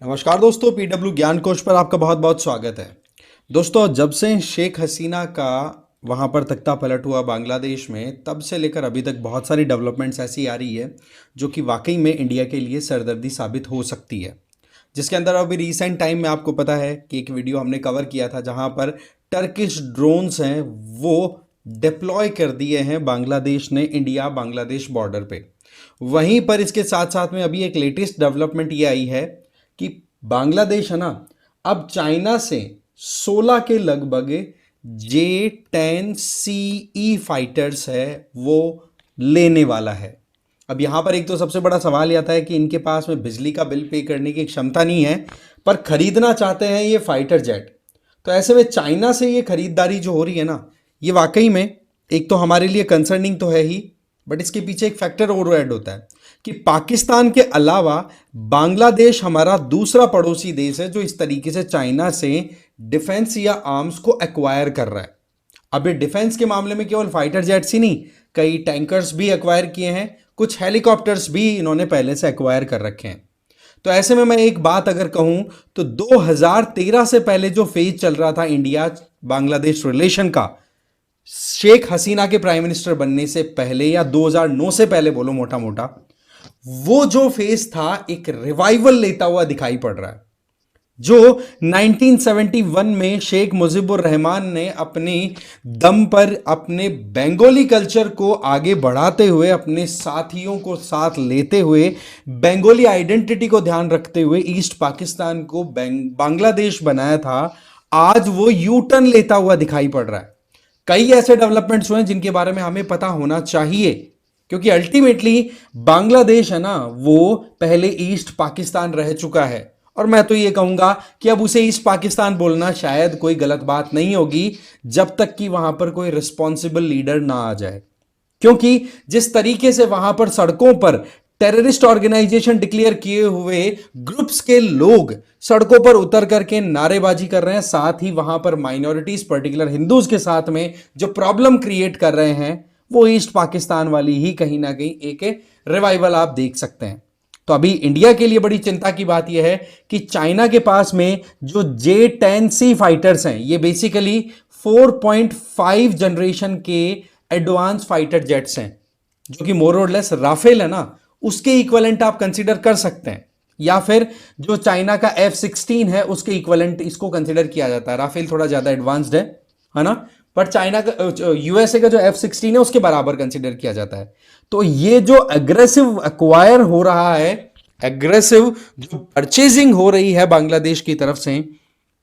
नमस्कार दोस्तों, पीडब्ल्यू ज्ञान कोश पर आपका बहुत बहुत स्वागत है। दोस्तों, जब से शेख हसीना का वहाँ पर तख्ता पलट हुआ बांग्लादेश में, तब से लेकर अभी तक बहुत सारी डेवलपमेंट्स ऐसी आ रही है जो कि वाकई में इंडिया के लिए सरदर्दी साबित हो सकती है। जिसके अंदर अभी रिसेंट टाइम में आपको पता है कि एक वीडियो हमने कवर किया था जहाँ पर टर्किश ड्रोन्स हैं वो डिप्लॉय कर दिए हैं बांग्लादेश ने इंडिया बांग्लादेश बॉर्डर पे। वहीं पर इसके साथ साथ में अभी एक लेटेस्ट डेवलपमेंट ये आई है कि बांग्लादेश है ना, अब चाइना से 16 के लगभग J-10CE फाइटर्स है वो लेने वाला है। अब यहाँ पर एक तो सबसे बड़ा सवाल ये आता है कि इनके पास में बिजली का बिल पे करने की क्षमता नहीं है, पर खरीदना चाहते हैं ये फाइटर जेट। तो ऐसे में चाइना से ये खरीदारी जो हो रही है ना, ये वाकई में एक तो हमारे लिए कंसर्निंग तो है ही, बट इसके पीछे एक फैक्टर और ऐड होता है कि पाकिस्तान के अलावा बांग्लादेश हमारा दूसरा पड़ोसी देश है जो इस तरीके से चाइना से डिफेंस या आर्म्स को एक्वायर कर रहा है। अब ये डिफेंस के मामले में केवल फाइटर जेट्स ही नहीं, कई टैंकर्स भी एक्वायर किए हैं, कुछ हेलीकॉप्टर्स भी इन्होंने पहले से एक्वायर कर रखे हैं। तो ऐसे में मैं एक बात अगर कहूं तो 2013 से पहले जो फेज चल रहा था इंडिया बांग्लादेश रिलेशन का, शेख हसीना के प्राइम मिनिस्टर बनने से पहले या 2009 से पहले बोलो मोटा मोटा, वो जो फेज था एक रिवाइवल लेता हुआ दिखाई पड़ रहा है। जो 1971 में शेख मुजीबुर रहमान ने अपने दम पर अपने बंगाली कल्चर को आगे बढ़ाते हुए, अपने साथियों को साथ लेते हुए, बंगाली आइडेंटिटी को ध्यान रखते हुए ईस्ट पाकिस्तान को बांग्लादेश बनाया था, आज वो यू टर्न लेता हुआ दिखाई पड़ रहा है। कई ऐसे डेवलपमेंट्स हुए जिनके बारे में हमें पता होना चाहिए, क्योंकि अल्टीमेटली बांग्लादेश है ना, वो पहले ईस्ट पाकिस्तान रह चुका है। और मैं तो ये कहूंगा कि अब उसे ईस्ट पाकिस्तान बोलना शायद कोई गलत बात नहीं होगी, जब तक कि वहां पर कोई रिस्पॉन्सिबल लीडर ना आ जाए। क्योंकि जिस तरीके से वहां पर सड़कों पर टेररिस्ट ऑर्गेनाइजेशन डिक्लेयर किए हुए ग्रुप्स के लोग सड़कों पर उतर करके नारेबाजी कर रहे हैं, साथ ही वहां पर माइनॉरिटीज पर्टिकुलर हिंदूज के साथ में जो प्रॉब्लम क्रिएट कर रहे हैं, वो ईस्ट पाकिस्तान वाली ही कहीं ना कहीं एक रिवाइवल आप देख सकते हैं। तो अभी इंडिया के लिए बड़ी चिंता की बात यह है कि चाइना के पास में जो J-10C फाइटर्स हैं, ये बेसिकली 4.5 जनरेशन के एडवांस फाइटर जेट्स हैं, जो कि मोर और लेस राफेल है ना, उसके इक्वलेंट आप कंसीडर कर सकते हैं। या फिर जो चाइना का F-16 है उसके इक्वलेंट इसको कंसीडर किया जाता है। राफेल थोड़ा ज्यादा एडवांस्ड है ना, पर चाइना का यूएसए का जो F-16 है उसके बराबर कंसीडर किया जाता है। तो ये जो एग्रेसिव एक्वायर हो रहा है, एग्रेसिव जो परचेजिंग हो रही है बांग्लादेश की तरफ से,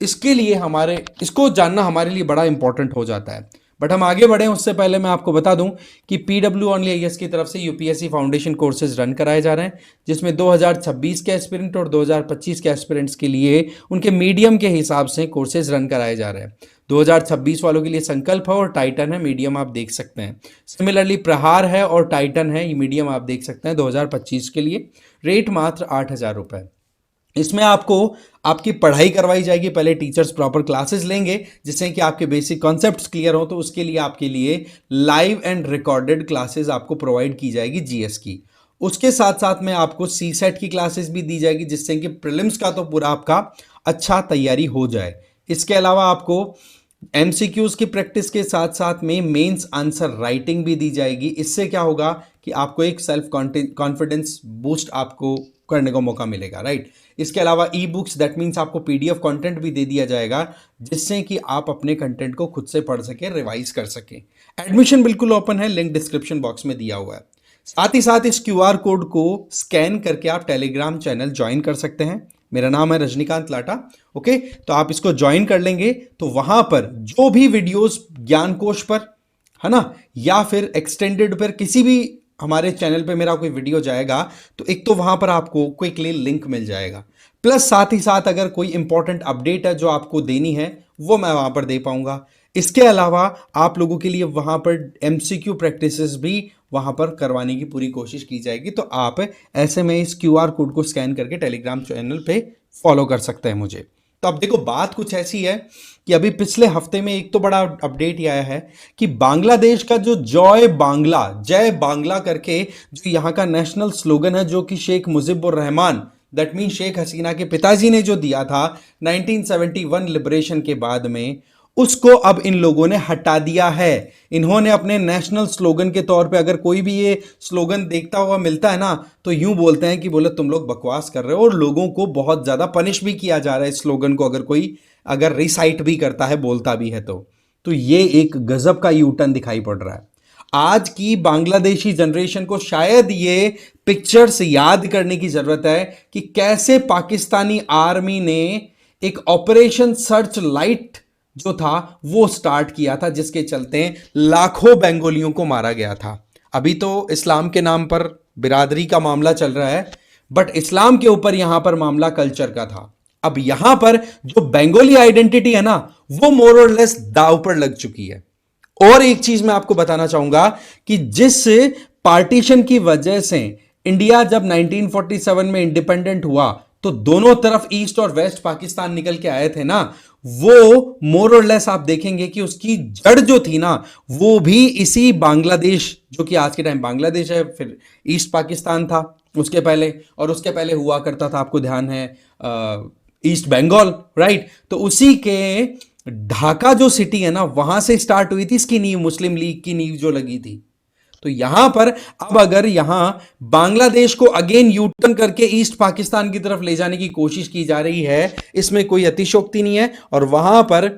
इसके लिए हमारे इसको जानना हमारे लिए बड़ा इंपॉर्टेंट हो जाता है। बट हम आगे बढ़े उससे पहले मैं आपको बता दूं कि पीडब्ल्यू ऑनली आईएएस की तरफ से यूपीएससी फाउंडेशन कोर्सेज रन कराए जा रहे हैं, जिसमें 2026 के एस्पिरेंट और 2025 के एस्पिरेंट्स के लिए उनके मीडियम के हिसाब से कोर्सेज रन कराए जा रहे हैं। 2026 वालों के लिए संकल्प है और टाइटन है, मीडियम आप देख सकते हैं। सिमिलरली प्रहार है और टाइटन है, ये मीडियम आप देख सकते हैं 2025 के लिए। रेट मात्र 8,000 रुपये। इसमें आपको आपकी पढ़ाई करवाई जाएगी, पहले टीचर्स प्रॉपर क्लासेस लेंगे जिससे कि आपके बेसिक कॉन्सेप्ट्स क्लियर हो, तो उसके लिए आपके लिए लाइव एंड रिकॉर्डेड क्लासेस आपको प्रोवाइड की जाएगी जीएस की। उसके साथ साथ में आपको सी सेट की क्लासेस भी दी जाएगी, जिससे कि प्रीलिम्स का तो पूरा आपका अच्छा तैयारी हो जाए। इसके अलावा आपको एमसीक्यूज की प्रैक्टिस के साथ साथ में मेंस आंसर राइटिंग भी दी जाएगी। इससे क्या होगा कि आपको एक सेल्फ कॉन्फिडेंस बूस्ट आपको करने का मौका मिलेगा, राइट। इसके अलावा ई बुक्स, दैट मीन्स आपको पीडीएफ कंटेंट भी दे दिया जाएगा, जिससे कि आप अपने कंटेंट को खुद से पढ़ सके, रिवाइज कर सके। एडमिशन बिल्कुल ओपन है, लिंक डिस्क्रिप्शन बॉक्स में दिया हुआ है। साथ ही साथ इस क्यूआर कोड को स्कैन करके आप टेलीग्राम चैनल ज्वाइन कर सकते हैं। मेरा नाम है रजनीकांत लाटा। ओके, तो आप इसको ज्वाइन कर लेंगे तो वहां पर जो भी वीडियोस ज्ञानकोश पर है ना, या फिर एक्सटेंडेड पर किसी भी हमारे चैनल पे मेरा कोई वीडियो जाएगा, तो एक तो वहां पर आपको क्विकली लिंक मिल जाएगा, प्लस साथ ही साथ अगर कोई इंपॉर्टेंट अपडेट है जो आपको देनी है वो मैं वहां पर दे पाऊंगा। इसके अलावा आप लोगों के लिए वहां पर एमसीक्यू प्रैक्टिसेस भी वहां पर करवाने की पूरी कोशिश की जाएगी। तो आप ऐसे में इस क्यूआर कोड को स्कैन करके टेलीग्राम चैनल पे फॉलो कर सकते हैं मुझे। तो अब देखो, बात कुछ ऐसी है कि अभी पिछले हफ्ते में एक तो बड़ा अपडेट ये आया है कि बांग्लादेश का जो जय बांग्ला करके जो यहाँ का नेशनल स्लोगन है, जो कि शेख मुजीबुर रहमान दैट मीन शेख हसीना के पिताजी ने जो दिया था 1971 लिबरेशन के बाद में, उसको अब इन लोगों ने हटा दिया है। इन्होंने अपने नेशनल स्लोगन के तौर पे, अगर कोई भी ये स्लोगन देखता हुआ मिलता है ना, तो यूं बोलते हैं कि बोले तुम लोग बकवास कर रहे हो, और लोगों को बहुत ज़्यादा पनिश भी किया जा रहा है इस स्लोगन को, अगर कोई अगर रिसाइट भी करता है, बोलता भी है तो ये एक गजब का यू टर्न दिखाई पड़ रहा है। आज की बांग्लादेशी जनरेशन को शायद ये पिक्चर्स याद करने की जरूरत है कि कैसे पाकिस्तानी आर्मी ने एक ऑपरेशन सर्च लाइट जो था वो स्टार्ट किया था, जिसके चलते लाखों बंगालियों को मारा गया था। अभी तो इस्लाम के नाम पर बिरादरी का मामला चल रहा है, बट इस्लाम के ऊपर यहां पर मामला कल्चर का था। अब यहां पर जो बंगाली आइडेंटिटी है ना, वो मोर और लेस दाव पर लग चुकी है। और एक चीज मैं आपको बताना चाहूंगा कि जिस पार्टीशन की वजह से इंडिया जब 1947 में इंडिपेंडेंट हुआ, तो दोनों तरफ ईस्ट और वेस्ट पाकिस्तान निकल के आए थे ना, वो मोर और लेस आप देखेंगे कि उसकी जड़ जो थी ना, वो भी इसी बांग्लादेश, जो कि आज के टाइम बांग्लादेश है, फिर ईस्ट पाकिस्तान था उसके पहले, और उसके पहले हुआ करता था, आपको ध्यान है, ईस्ट बंगाल, राइट। तो उसी के ढाका जो सिटी है ना, वहां से स्टार्ट हुई थी इसकी नींव, मुस्लिम लीग की नींव जो लगी थी। तो यहां पर अब अगर यहां बांग्लादेश को अगेन यूटर्न करके ईस्ट पाकिस्तान की तरफ ले जाने की कोशिश की जा रही है, इसमें कोई अतिशयोक्ति नहीं है। और वहां पर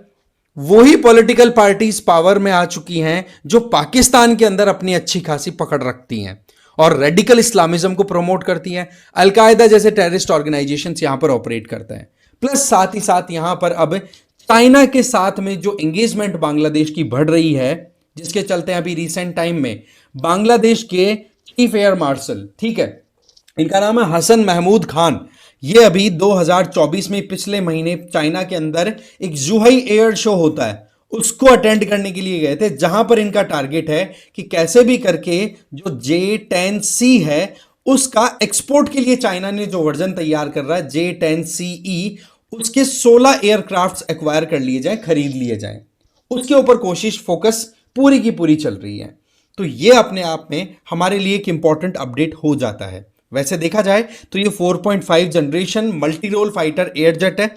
वही पॉलिटिकल पार्टीज पावर में आ चुकी हैं जो पाकिस्तान के अंदर अपनी अच्छी खासी पकड़ रखती हैं और रेडिकल इस्लामिज्म को प्रमोट करती हैं। अलकायदा जैसे टेररिस्ट ऑर्गेनाइजेशन यहां पर ऑपरेट करते हैं। प्लस साथ ही साथ यहां पर अब चाइना के साथ में जो एंगेजमेंट बांग्लादेश की बढ़ रही है, जिसके चलते अभी रिसेंट टाइम में बांग्लादेश के चीफ एयर मार्शल, ठीक है, इनका नाम है हसन महमूद खान, ये अभी 2024 में पिछले महीने चाइना के अंदर एक जुहई एयर शो होता है, उसको अटेंड करने के लिए गए थे, जहां पर इनका टारगेट है कि कैसे भी करके जो J-10C है उसका एक्सपोर्ट के लिए चाइना ने जो वर्जन तैयार कर रहा है J-10CE, उसके 16 एयरक्राफ्ट्स एक्वायर कर लिए जाएं, खरीद लिए जाएं, उसके ऊपर कोशिश फोकस पूरी की पूरी चल रही है। तो ये अपने आप में हमारे लिए एक इंपॉर्टेंट अपडेट हो जाता है। वैसे देखा जाए तो ये 4.5 generation multi role fighter air jet है,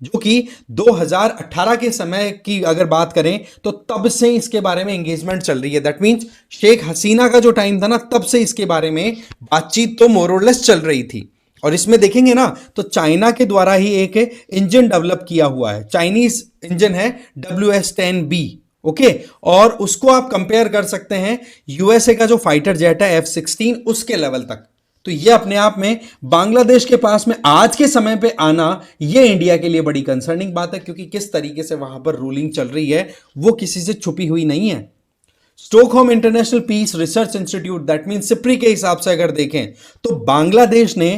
जो कि 2018 के समय की अगर बात करें तो तब से इसके बारे में एंगेजमेंट चल रही है। दैट मीन्स शेख हसीना का जो टाइम था ना, तब से इसके बारे में बातचीत तो मोर और लेस चल रही थी। और इसमें देखेंगे ना तो चाइना के द्वारा ही एक इंजन डेवलप किया हुआ है, चाइनीज इंजन है WS-10B, ओके। और उसको आप कंपेयर कर सकते हैं यूएसए का जो फाइटर जेट है F-16, उसके लेवल तक। तो ये अपने आप में बांग्लादेश के पास में आज के समय पे आना, ये इंडिया के लिए बड़ी कंसर्निंग बात है, क्योंकि किस तरीके से वहां पर रूलिंग चल रही है वो किसी से छुपी हुई नहीं है। Stockholm International Peace Research Institute, that mean SIPRI के हिसाब से अगर देखें तो बांग्लादेश ने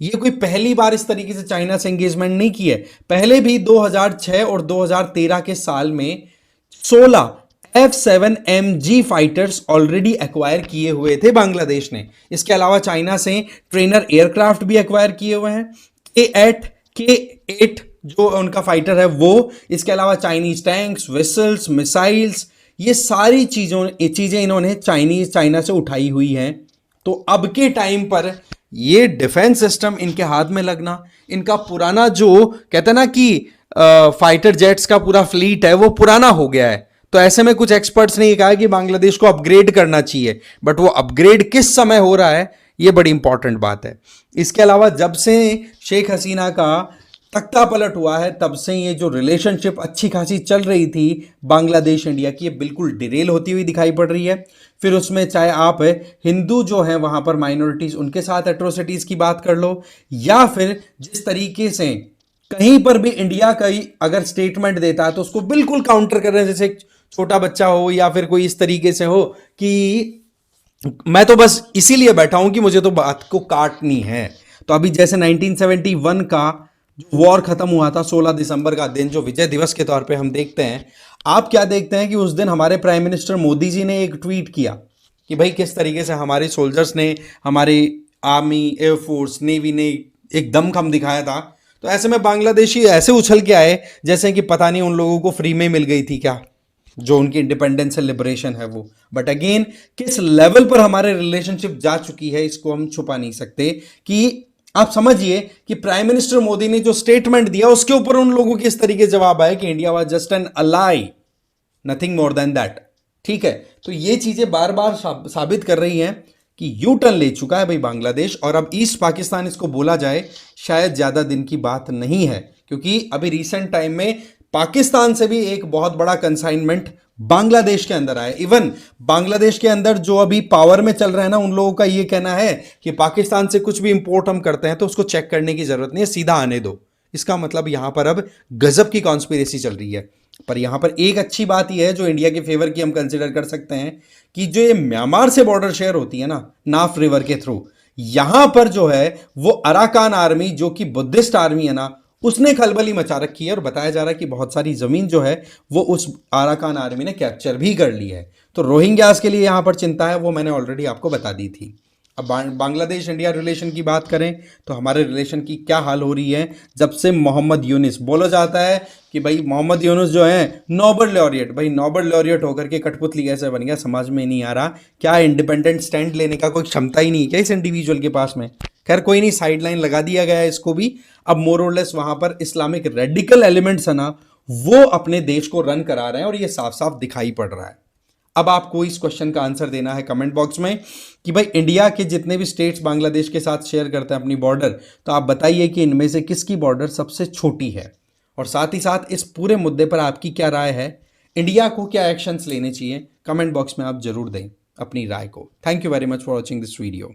ये कोई पहली बार इस तरीके से चाइना से एंगेजमेंट नहीं की है। पहले भी 2006 और 2013 के साल में 16 F-7MG फाइटर्स ऑलरेडी एक्वायर किए हुए थे बांग्लादेश ने। इसके अलावा चाइना से ट्रेनर एयरक्राफ्ट भी एक्वायर किए हुए हैं, K8 जो उनका फाइटर है वो। इसके अलावा चाइनीज टैंक्स, वेसल्स, मिसाइल्स, ये सारी चीजें इन्होंने चाइना से उठाई हुई हैं। तो अब के टाइम पर ये डिफेंस सिस्टम इनके हाथ में लगना, इनका पुराना जो कहते हैं ना कि फाइटर जेट्स का पूरा फ्लीट है वो पुराना हो गया है। तो ऐसे में कुछ एक्सपर्ट्स ने कहा कि बांग्लादेश को अपग्रेड करना चाहिए, बट वो अपग्रेड किस समय हो रहा है ये बड़ी इंपॉर्टेंट बात है। इसके अलावा जब से शेख हसीना का तख्ता पलट हुआ है, तब से ये जो रिलेशनशिप अच्छी खासी चल रही थी बांग्लादेश इंडिया की, ये बिल्कुल डिरेल होती हुई दिखाई पड़ रही है। फिर उसमें चाहे आप हिंदू जो हैं वहाँ पर माइनॉरिटीज़, उनके साथ एट्रोसिटीज़ की बात कर लो, या फिर जिस तरीके से कहीं पर भी इंडिया का ही अगर स्टेटमेंट देता है तो उसको बिल्कुल काउंटर कर रहे हैं, जैसे एक छोटा बच्चा हो या फिर कोई इस तरीके से हो कि मैं तो बस इसीलिए बैठा हूं कि मुझे तो बात को काटनी है। तो अभी जैसे 1971 का जो वॉर खत्म हुआ था, 16 दिसंबर का दिन जो विजय दिवस के तौर पे हम देखते हैं, आप क्या देखते हैं कि उस दिन हमारे प्राइम मिनिस्टर मोदी जी ने एक ट्वीट किया कि भाई किस तरीके से हमारे सोल्जर्स ने, हमारी आर्मी, एयरफोर्स, नेवी ने एक दमखम दिखाया था। तो ऐसे में बांग्लादेशी ऐसे उछल के आए जैसे कि पता नहीं उन लोगों को फ्री में मिल गई थी क्या, जो उनकी इंडिपेंडेंस से लिबरेशन है वो। बट अगेन किस लेवल पर हमारे रिलेशनशिप जा चुकी है इसको हम छुपा नहीं सकते कि आप समझिए कि प्राइम मिनिस्टर मोदी ने जो स्टेटमेंट दिया उसके ऊपर उन लोगों के इस तरीके जवाब आए कि India was just an ally, nothing more than that. ठीक है, तो ये चीजें बार बार साबित कर रही हैं कि यू टर्न ले चुका है भाई बांग्लादेश, और अब ईस्ट पाकिस्तान इसको बोला जाए शायद ज्यादा दिन की बात नहीं है, क्योंकि अभी रिसेंट टाइम में पाकिस्तान से भी एक बहुत बड़ा कंसाइनमेंट बांग्लादेश के अंदर आया। इवन बांग्लादेश के अंदर जो अभी पावर में चल रहा है ना, उन लोगों का ये कहना है कि पाकिस्तान से कुछ भी इंपोर्ट हम करते हैं तो उसको चेक करने की जरूरत नहीं है, सीधा आने दो। इसका मतलब यहां पर अब गजब की कॉन्स्पिरेसी चल रही है। पर यहां पर एक अच्छी बात यह है जो इंडिया के फेवर की हम कंसिडर कर सकते हैं, कि जो ये म्यांमार से बॉर्डर शेयर होती है ना नाफ रिवर के थ्रू, यहां पर जो है वो अराकान आर्मी जो कि बुद्धिस्ट आर्मी है ना, उसने खलबली मचा रखी है, और बताया जा रहा है कि बहुत सारी जमीन जो है वो उस अराकान आर्मी ने कैप्चर भी कर ली है। तो रोहिंग्यास के लिए यहां पर चिंता है, वो मैंने ऑलरेडी आपको बता दी थी। अब बांग्लादेश इंडिया रिलेशन की बात करें तो हमारे रिलेशन की क्या हाल हो रही है जब से मोहम्मद यूनिस, बोला जाता है कि भाई मोहम्मद यूनुस जो है नोबेल लॉरियट, भाई नोबेल लॉरियट होकर के कठपुतली कैसे बन गया समझ में नहीं आ रहा। क्या इंडिपेंडेंट स्टैंड लेने का कोई क्षमता ही नहीं है क्या इस इंडिविजुअल के पास में? खैर कोई नहीं, साइडलाइन लगा दिया गया है इसको भी। अब मोर और लेस वहां पर इस्लामिक रेडिकल एलिमेंट्स है ना, वो अपने देश को रन करा रहे हैं, और ये साफ साफ दिखाई पड़ रहा है। अब आपको इस क्वेश्चन का आंसर देना है कमेंट बॉक्स में कि भाई इंडिया के जितने भी स्टेट्स बांग्लादेश के साथ शेयर करते हैं अपनी बॉर्डर, तो आप बताइए कि इनमें से किसकी बॉर्डर सबसे छोटी है, और साथ ही साथ इस पूरे मुद्दे पर आपकी क्या राय है, इंडिया को क्या एक्शंस लेने चाहिए, कमेंट बॉक्स में आप जरूर दें अपनी राय को। Thank you very much for watching this video.